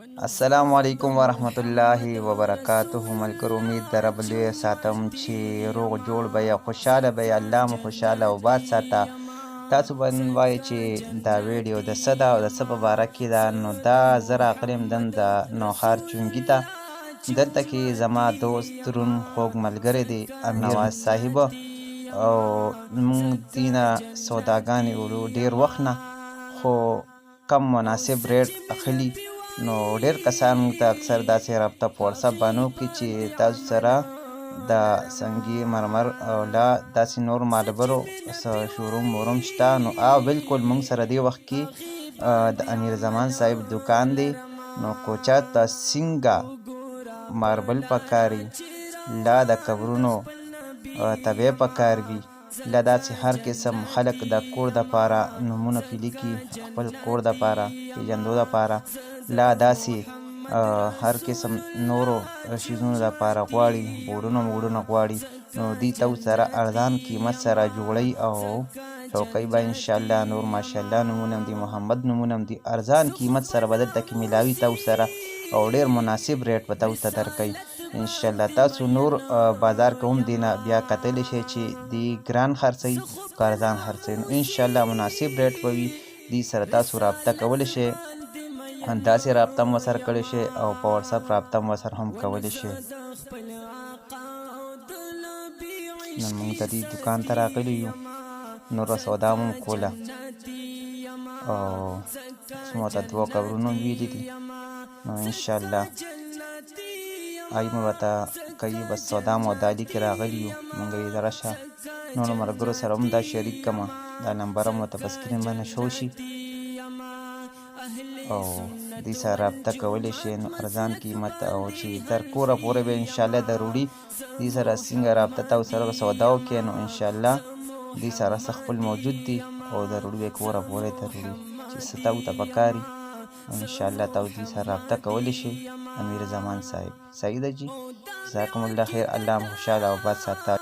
السلام علیکم ورحمت الله وبرکاته. ملګرو امید د رب لوی ساتم چې روغ جوړ به یا خوشاله به یا الله مو خوشاله او باد ساته. تاسو به نن وایئ چې دا ویډیو د څه ده او د څه په باره کې ده. نو دا زه راغلی یم دلته نوښار چونګي ته. دلته کې زما دوست دروند خوږ ملګری دی امیر نواز صاحب، او موږ دې نه سوداګانې وړو ډېر وخت نه، خو کم مناسب ریټ اخلي. نو ډېر کسان موږ ته اکثر داسې رابطه په وټساپ باندې وکړي چې تاسو سره د سنګي مرمر او لا داسې نور مالبرو شوروم وروم شته. نو بالکل موږ سره دې وخت کې د امیر زمان صاحب دکان دی. نو کوچا ته څنګه ماربل پکاري، لا د قبرونو تبې پکار وي، لا داسې هر قسم خلک د کور دپاره نومونه پې لیکي، خپل کور دپاره پېژندو دپاره، لا داسې هر قسم نورو شیزونو دپاره غواړي، بورډونه موډونه غواړي. نو دوی ته سره ارزان قیمت سره جوړوي او چوکۍ به انشاءالله نور ماشاءالله نومونه هم دي، محمد نومونه هم دي، ارزان قیمت سره به دلته کې میلاوي تاسو سره او ډېر مناسب ریټ به تاسو ته درکوي انشاءالله. تاسو نور بازار کې هم دې نه بیا کتلی شئ چې دی ګران خرڅوي که ارزان خرڅوي. نو انشاءالله مناسب ریټ به وي، دې سره تاسو رابطه کولی شئ، داسې رابطه هم ورسره کړی شئ او په وټساپ رابطه هم ورسره هم کولی شئ. نن موږ د دې دکان ته راغلي یو، نوره سودا مو هم کوله او ما ته دوه قبرونه هم ویلي دي. نو انشاءالله آی مو ورته کوي، بس سودا مو دالي کې راغلي یو، موږ یې راشه نورو ملګرو سره هم دا شریک کړمه، دا نمبر هم ورته په سکرین باندې شو شي او دې سره رابطه کولی شئ. نو ارزان قیمت او چې در کوره پورې به انشاءالله ضروري دې سره څنګه رابطه تاسو سره به سودا وکړئ. نو انشاءالله دې سره څه خپل موجود دي او ضروري به کوره پورې ضروري چې څه تاسو ته پکار وي انشاءالله تاسو دې سره رابطه کولی شئ. امیر زمان صاحب صحیح ده جی، جزاکم الله خیر، الله مو خوشحاله او باد ساته.